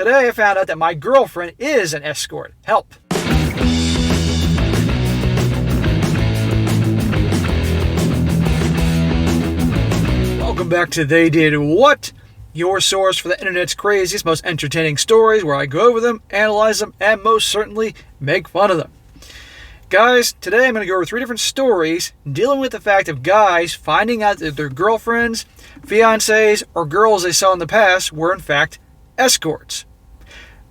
Today I found out that my girlfriend is an escort. Help. Welcome back to They Did What? Your source for the internet's craziest, most entertaining stories, where I go over them, analyze them, and most certainly make fun of them. Guys, today I'm going to go over 3 different stories dealing with the fact of guys finding out that their girlfriends, fiancés, or girls they saw in the past were in fact escorts,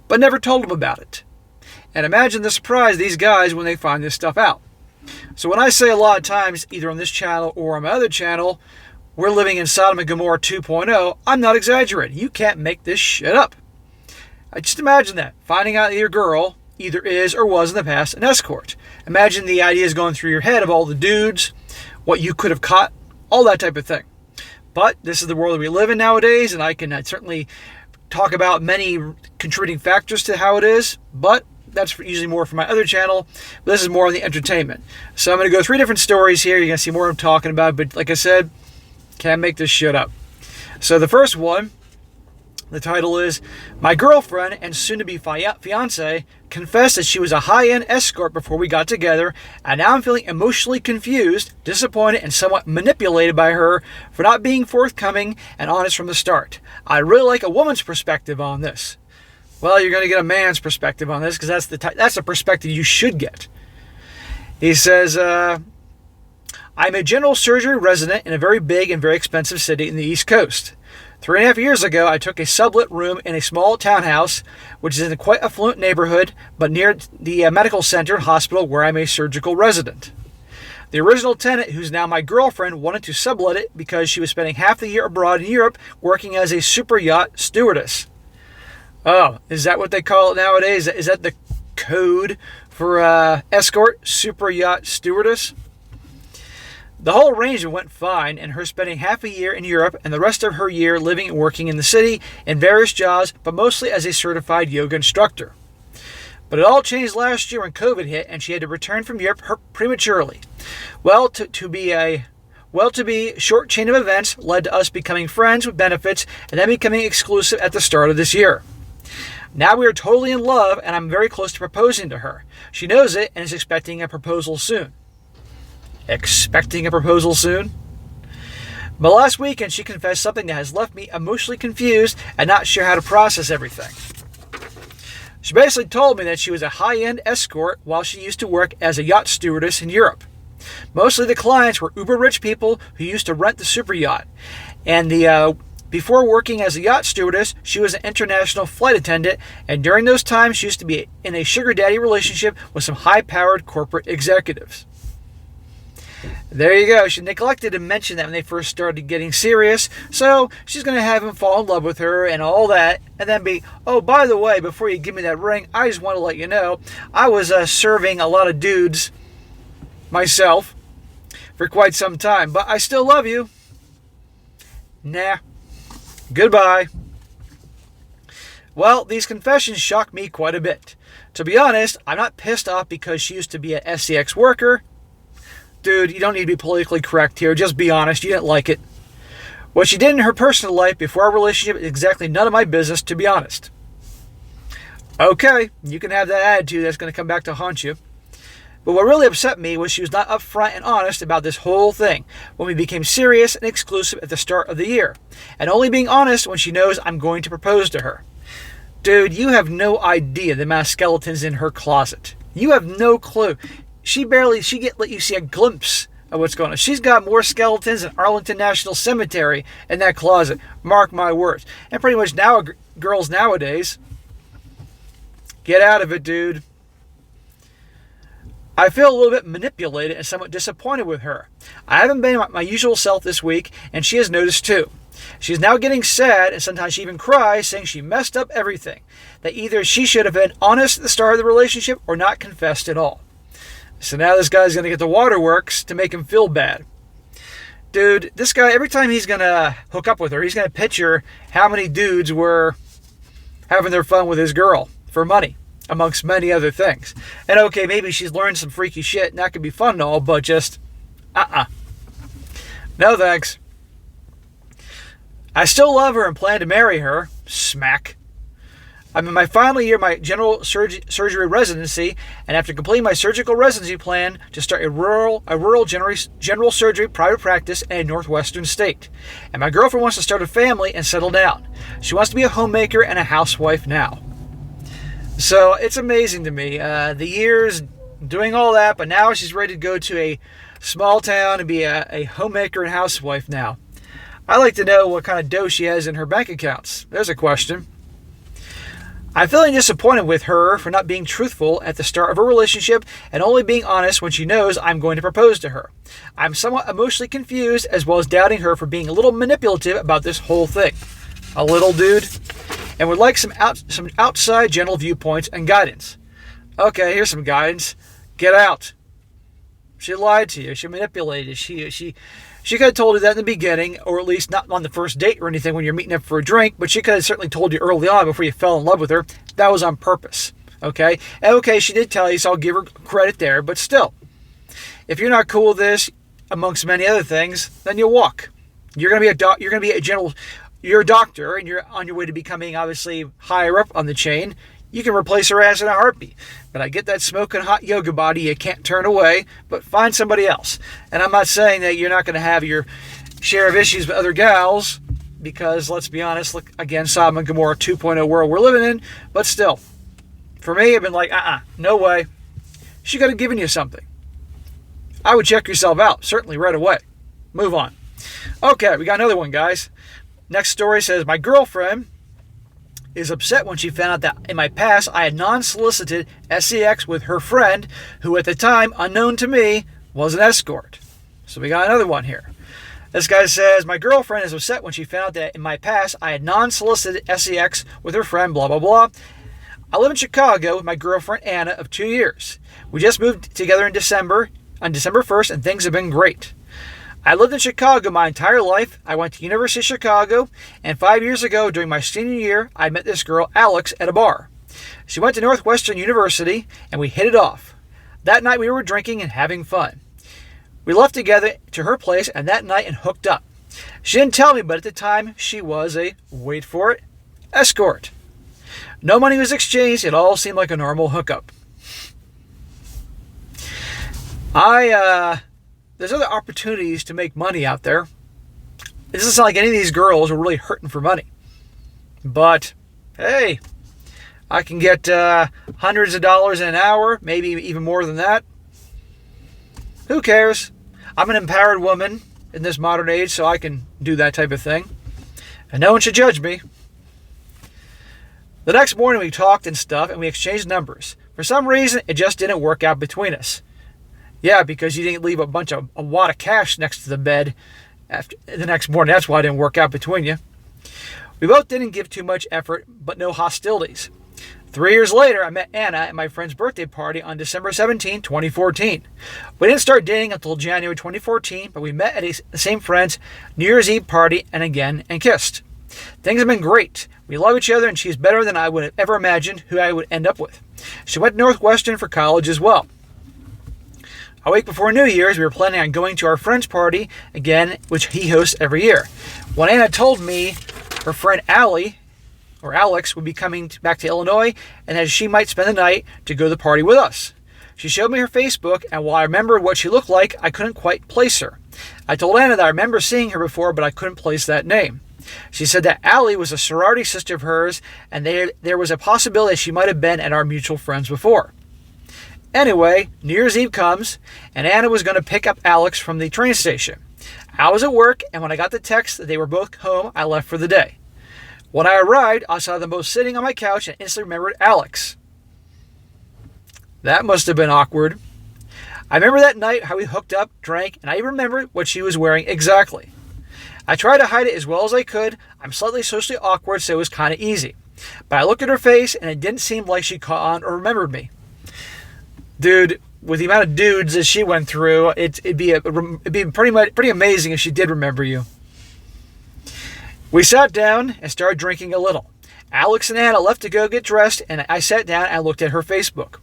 but never told them about it. And imagine the surprise of these guys when they find this stuff out. So when I say a lot of times, either on this channel or on my other channel, we're living in Sodom and Gomorrah 2.0, I'm not exaggerating. You can't make this shit up. I just imagine that. Finding out that your girl either is or was in the past an escort. Imagine the ideas going through your head of all the dudes, what you could have caught, all that type of thing. But this is the world that we live in nowadays, and I can certainly talk about many contributing factors to how it is, but that's usually more for my other channel. This is more on the entertainment. So I'm going to go 3 different stories here. You're going to see more I'm talking about, but like I said, can't make this shit up. So the first one, the title is, My Girlfriend and Soon-to-Be Fiancée confessed that she was a high-end escort before we got together, and now I'm feeling emotionally confused, disappointed, and somewhat manipulated by her for not being forthcoming and honest from the start. I'd really like a woman's perspective on this. Well, you're going to get a man's perspective on this, because that's the perspective you should get. He says, I'm a general surgery resident in a very big and very expensive city in the East Coast. 3.5 years ago, I took a sublet room in a small townhouse, which is in a quite affluent neighborhood, but near the medical center and hospital where I'm a surgical resident. The original tenant, who's now my girlfriend, wanted to sublet it because she was spending half the year abroad in Europe working as a super yacht stewardess. Oh, is that what they call it nowadays? Is that the code for escort, super yacht stewardess? The whole arrangement went fine, and her spending half a year in Europe and the rest of her year living and working in the city in various jobs, but mostly as a certified yoga instructor. But it all changed last year when COVID hit, and she had to return from Europe prematurely. To be short chain of events led to us becoming friends with benefits and then becoming exclusive at the start of this year. Now we are totally in love, and I'm very close to proposing to her. She knows it and is expecting a proposal soon. Expecting a proposal soon? But last weekend she confessed something that has left me emotionally confused and not sure how to process everything. She basically told me that she was a high-end escort while she used to work as a yacht stewardess in Europe. Mostly the clients were uber-rich people who used to rent the super yacht. And before working as a yacht stewardess, she was an international flight attendant, and during those times she used to be in a sugar daddy relationship with some high-powered corporate executives. There you go. She neglected to mention that when they first started getting serious, so she's going to have him fall in love with her and all that, and then be, oh, by the way, before you give me that ring, I just want to let you know, I was serving a lot of dudes myself for quite some time, but I still love you. Nah. Goodbye. Well, these confessions shock me quite a bit. To be honest, I'm not pissed off because she used to be an SCX worker. Dude, you don't need to be politically correct here. Just be honest. You didn't like it. What she did in her personal life before our relationship is exactly none of my business, to be honest. Okay, you can have that attitude. That's going to come back to haunt you. But what really upset me was she was not upfront and honest about this whole thing when we became serious and exclusive at the start of the year. And only being honest when she knows I'm going to propose to her. Dude, you have no idea the amount of skeletons in her closet. You have no clue. She let you see a glimpse of what's going on. She's got more skeletons than Arlington National Cemetery in that closet. Mark my words. And pretty much now, girls nowadays, get out of it, dude. I feel a little bit manipulated and somewhat disappointed with her. I haven't been my usual self this week, and she has noticed too. She's now getting sad, and sometimes she even cries, saying she messed up everything. That either she should have been honest at the start of the relationship or not confessed at all. So now this guy's going to get the waterworks to make him feel bad. Dude, this guy, every time he's going to hook up with her, he's going to picture how many dudes were having their fun with his girl for money, amongst many other things. And okay, maybe she's learned some freaky shit, and that could be fun and all, but just, no thanks. I still love her and plan to marry her. Smack. I'm in my final year of my general surgery residency, and after completing my surgical residency plan to start a rural general surgery private practice in a northwestern state. And my girlfriend wants to start a family and settle down. She wants to be a homemaker and a housewife now. So it's amazing to me. The years doing all that, but now she's ready to go to a small town and be a homemaker and housewife now. I'd like to know what kind of dough she has in her bank accounts. There's a question. I'm feeling disappointed with her for not being truthful at the start of a relationship and only being honest when she knows I'm going to propose to her. I'm somewhat emotionally confused as well as doubting her for being a little manipulative about this whole thing. A little, dude? And would like some outside gentle viewpoints and guidance. Okay, here's some guidance. Get out. She lied to you. She manipulated. She could have told you that in the beginning, or at least not on the first date or anything when you're meeting up for a drink, but she could have certainly told you early on before you fell in love with her. That was on purpose. Okay? And okay, she did tell you, so I'll give her credit there, but still. If you're not cool with this, amongst many other things, then you walk. You're going to be you're a doctor, and you're on your way to becoming, obviously, higher up on the chain. You can replace her ass in a heartbeat. But I get that smoking hot yoga body you can't turn away, but find somebody else. And I'm not saying that you're not going to have your share of issues with other gals, because let's be honest, look, again, Sodom and Gomorrah 2.0 world we're living in, but still. For me, I've been like, no way. She could have given you something. I would check yourself out, certainly right away. Move on. Okay, we got another one, guys. Next story says, my girlfriend is upset when she found out that in my past I had non-solicited sex with her friend, who at the time, unknown to me, was an escort. So we got another one here. This guy says, my girlfriend is upset when she found out that in my past I had non-solicited sex with her friend, blah, blah, blah. I live in Chicago with my girlfriend, Anna, of 2 years. We just moved together on December 1st, and things have been great. I lived in Chicago my entire life. I went to University of Chicago, and 5 years ago, during my senior year, I met this girl, Alex, at a bar. She went to Northwestern University, and we hit it off. That night, we were drinking and having fun. We left together to her place, and that night, and hooked up. She didn't tell me, but at the time, she was a, wait for it, escort. No money was exchanged. It all seemed like a normal hookup. There's other opportunities to make money out there. It doesn't sound like any of these girls are really hurting for money. But, hey, I can get hundreds of dollars an hour, maybe even more than that. Who cares? I'm an empowered woman in this modern age, so I can do that type of thing. And no one should judge me. The next morning we talked and stuff, and we exchanged numbers. For some reason, it just didn't work out between us. Yeah, because you didn't leave a wad of cash next to the bed after the next morning. That's why it didn't work out between you. We both didn't give too much effort, but no hostilities. 3 years later, I met Anna at my friend's birthday party on December 17, 2014. We didn't start dating until January 2014, but we met at the same friend's New Year's Eve party and kissed. Things have been great. We love each other, and she's better than I would have ever imagined who I would end up with. She went to Northwestern for college as well. A week before New Year's, we were planning on going to our friend's party again, which he hosts every year. When Anna told me her friend Alex would be coming back to Illinois and that she might spend the night to go to the party with us. She showed me her Facebook, and while I remembered what she looked like, I couldn't quite place her. I told Anna that I remember seeing her before, but I couldn't place that name. She said that Allie was a sorority sister of hers, and there was a possibility she might have been at our mutual friends before. Anyway, New Year's Eve comes, and Anna was going to pick up Alex from the train station. I was at work, and when I got the text that they were both home, I left for the day. When I arrived, I saw them both sitting on my couch and instantly remembered Alex. That must have been awkward. I remember that night how we hooked up, drank, and I even remembered what she was wearing exactly. I tried to hide it as well as I could. I'm slightly socially awkward, so it was kind of easy. But I looked at her face, and it didn't seem like she caught on or remembered me. Dude, with the amount of dudes that she went through, it'd be pretty amazing if she did remember you. We sat down and started drinking a little. Alex and Anna left to go get dressed, and I sat down and looked at her Facebook.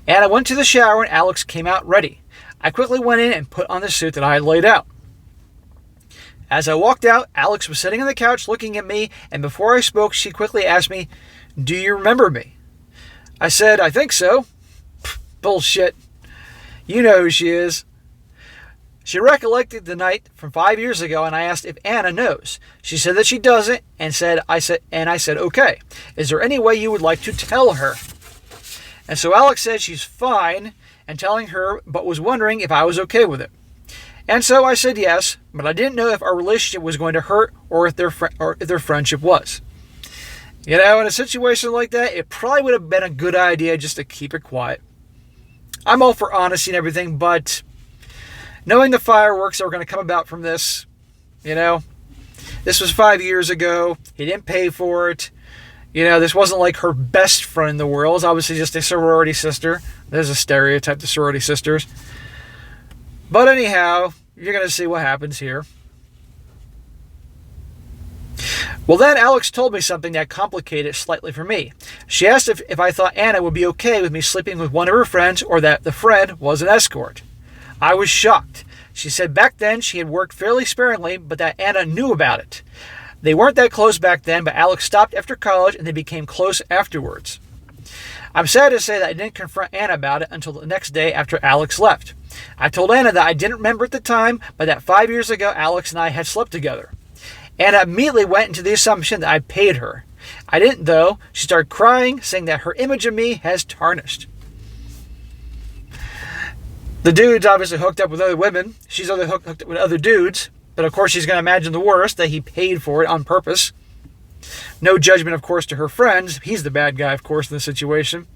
Anna went to the shower, and Alex came out ready. I quickly went in and put on the suit that I had laid out. As I walked out, Alex was sitting on the couch looking at me, and before I spoke, she quickly asked me, "Do you remember me?" I said, "I think so." Bullshit. You know who she is. She recollected the night from 5 years ago, and I asked if Anna knows. She said that she doesn't, and I said, "Okay. Is there any way you would like to tell her?" And so Alex said she's fine and telling her, but was wondering if I was okay with it. And so I said yes, but I didn't know if our relationship was going to hurt or if their friendship was. You know, in a situation like that, it probably would have been a good idea just to keep it quiet. I'm all for honesty and everything, but knowing the fireworks that were going to come about from this, you know, this was 5 years ago. He didn't pay for it. You know, this wasn't like her best friend in the world. It was obviously just a sorority sister. There's a stereotype to sorority sisters. But anyhow, you're going to see what happens here. Well, then Alex told me something that complicated it slightly for me. She asked if I thought Anna would be okay with me sleeping with one of her friends or that the friend was an escort. I was shocked. She said back then she had worked fairly sparingly, but that Anna knew about it. They weren't that close back then, but Alex stopped after college and they became close afterwards. I'm sad to say that I didn't confront Anna about it until the next day after Alex left. I told Anna that I didn't remember at the time, but that 5 years ago Alex and I had slept together. Anna immediately went into the assumption that I paid her. I didn't, though. She started crying, saying that her image of me has tarnished. The dude's obviously hooked up with other women. She's hooked up with other dudes. But of course she's going to imagine the worst, that he paid for it on purpose. No judgment, of course, to her friends. He's the bad guy, of course, in the situation.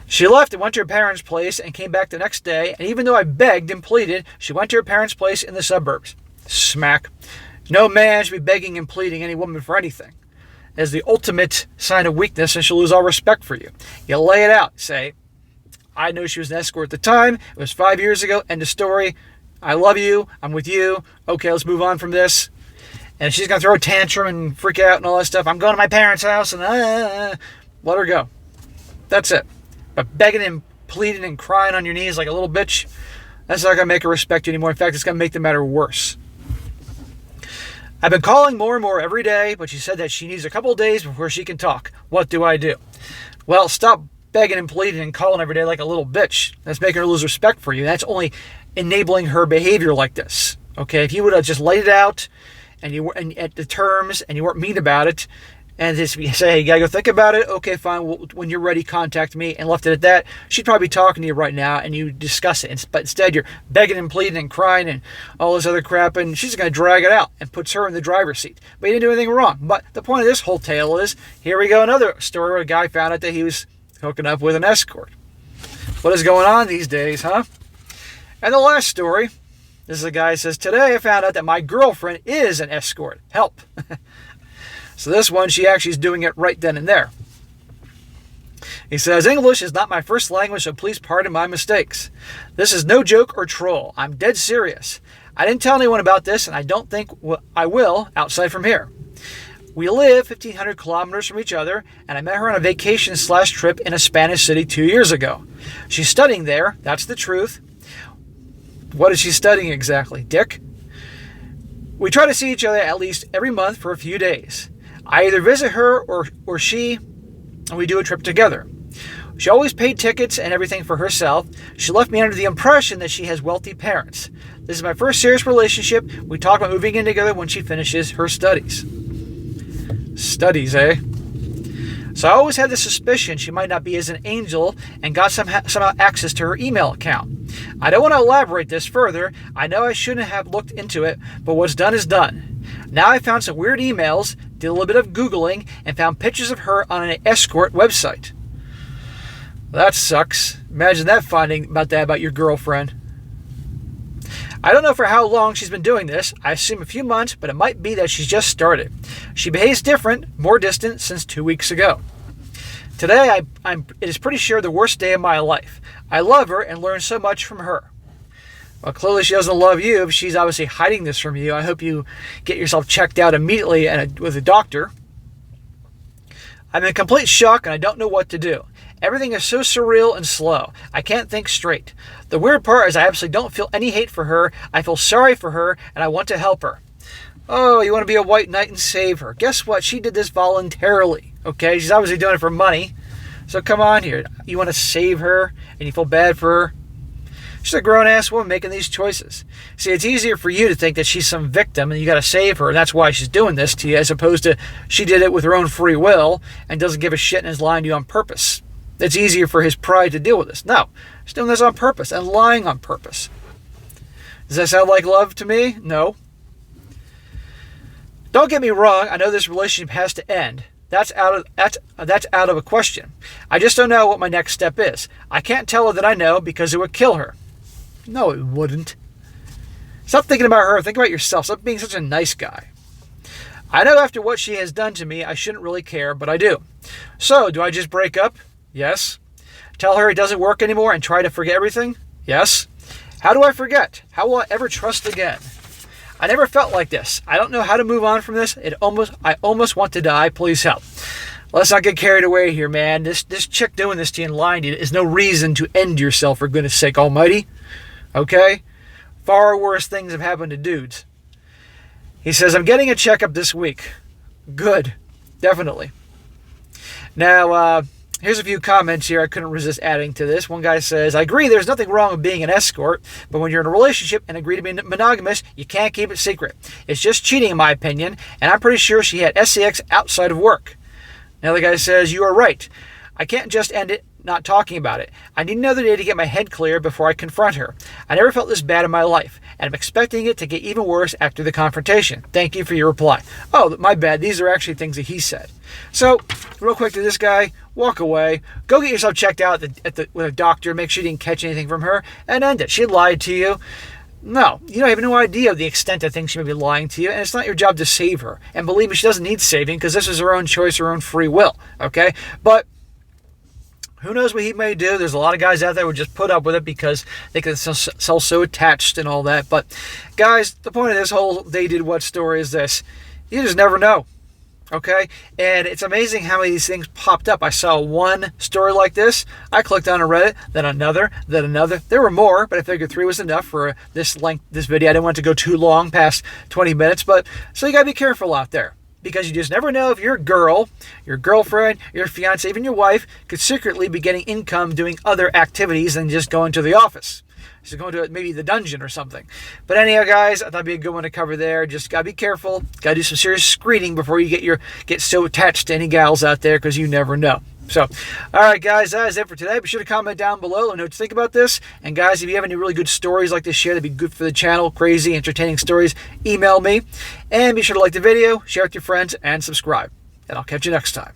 She left and went to her parents' place and came back the next day. And even though I begged and pleaded, she went to her parents' place in the suburbs. Smack. No man should be begging and pleading any woman for anything. As the ultimate sign of weakness, and she'll lose all respect for you. You lay it out. Say, I know she was an escort at the time. It was 5 years ago. End of story. I love you. I'm with you. Okay, let's move on from this. And she's going to throw a tantrum and freak out and all that stuff. I'm going to my parents' house and let her go. That's it. But begging and pleading and crying on your knees like a little bitch, that's not going to make her respect you anymore. In fact, it's going to make the matter worse. I've been calling more and more every day, but she said that she needs a couple of days before she can talk. What do I do? Well, stop begging and pleading and calling every day like a little bitch. That's making her lose respect for you. That's only enabling her behavior like this. Okay, if you would have just laid it out and you were at the terms and you weren't mean about it, and just say, hey, you gotta go think about it. Okay, fine. Well, when you're ready, contact me. And left it at that. She'd probably be talking to you right now, and you discuss it. But instead, you're begging and pleading and crying and all this other crap, and she's gonna drag it out and puts her in the driver's seat. But you didn't do anything wrong. But the point of this whole tale is, here we go, another story where a guy found out that he was hooking up with an escort. What is going on these days, huh? And the last story, this is a guy who says, today I found out that my girlfriend is an escort. Help. So this one, she actually is doing it right then and there. He says, English is not my first language, so please pardon my mistakes. This is no joke or troll. I'm dead serious. I didn't tell anyone about this, and I don't think I will outside from here. We live 1,500 kilometers from each other, and I met her on a vacation/trip in a Spanish city 2 years ago. She's studying there. That's the truth. What is she studying exactly? Dick? We try to see each other at least every month for a few days. I either visit her or she, and we do a trip together. She always paid tickets and everything for herself. She left me under the impression that she has wealthy parents. This is my first serious relationship. We talk about moving in together when she finishes her studies. Studies, eh? So I always had the suspicion she might not be as an angel and got somehow access to her email account. I don't want to elaborate this further. I know I shouldn't have looked into it, but what's done is done. Now I found some weird emails, did a little bit of Googling, and found pictures of her on an escort website. That sucks. Imagine that finding about your girlfriend. I don't know for how long she's been doing this. I assume a few months, but it might be that she's just started. She behaves different, more distant since 2 weeks ago. Today, it is pretty sure the worst day of my life. I love her and learn so much from her. Well, clearly she doesn't love you if she's obviously hiding this from you. I hope you get yourself checked out immediately with a doctor. I'm in complete shock and I don't know what to do. Everything is so surreal and slow. I can't think straight. The weird part is I absolutely don't feel any hate for her. I feel sorry for her and I want to help her. Oh, you want to be a white knight and save her. Guess what? She did this voluntarily. Okay? She's obviously doing it for money. So come on here. You want to save her and you feel bad for her? She's a grown-ass woman making these choices. See, it's easier for you to think that she's some victim and you got to save her, and that's why she's doing this to you, as opposed to she did it with her own free will and doesn't give a shit and is lying to you on purpose. It's easier for his pride to deal with this. No, she's doing this on purpose and lying on purpose. Does that sound like love to me? No. Don't get me wrong. I know this relationship has to end. That's out of a question. I just don't know what my next step is. I can't tell her that I know because it would kill her. No, it wouldn't. Stop thinking about her. Think about yourself. Stop being such a nice guy. I know after what she has done to me, I shouldn't really care, but I do. So, do I just break up? Yes. Tell her it doesn't work anymore and try to forget everything? Yes. How do I forget? How will I ever trust again? I never felt like this. I don't know how to move on from this. I almost want to die. Please help. Let's not get carried away here, man. This chick doing this to you and lying to you is no reason to end yourself, for goodness sake almighty. Okay? Far worse things have happened to dudes. He says, I'm getting a checkup this week. Good. Definitely. Now, here's a few comments here I couldn't resist adding to this. One guy says, I agree there's nothing wrong with being an escort, but when you're in a relationship and agree to be monogamous, you can't keep it secret. It's just cheating in my opinion, and I'm pretty sure she had sex outside of work. Another guy says, you are right. I can't just end it not talking about it. I need another day to get my head clear before I confront her. I never felt this bad in my life, and I'm expecting it to get even worse after the confrontation. Thank you for your reply. Oh, my bad. These are actually things that he said. So, real quick to this guy, walk away. Go get yourself checked out with a doctor. Make sure you didn't catch anything from her, and end it. She lied to you. No, you don't have no idea of the extent of things she may be lying to you, and it's not your job to save her. And believe me, she doesn't need saving because this is her own choice, her own free will. Okay? But who knows what he may do? There's a lot of guys out there who just put up with it because they can sell so attached and all that. But, guys, the point of this whole They Did What story is this. You just never know. Okay? And it's amazing how many of these things popped up. I saw one story like this. I clicked on a Reddit, then another, then another. There were more, but I figured 3 was enough for this video. I didn't want it to go too long, past 20 minutes. But so you got to be careful out there. Because you just never know if your girl, your girlfriend, your fiance, even your wife could secretly be getting income doing other activities than just going to the office. Just going to maybe the dungeon or something. But anyhow, guys, I thought it'd be a good one to cover there. Just gotta be careful. Gotta do some serious screening before you get so attached to any gals out there, because you never know. So, all right, guys, that is it for today. Be sure to comment down below. Let me know what you think about this. And, guys, if you have any really good stories like this, share. That'd be good for the channel. Crazy, entertaining stories. Email me. And be sure to like the video, share with your friends, and subscribe. And I'll catch you next time.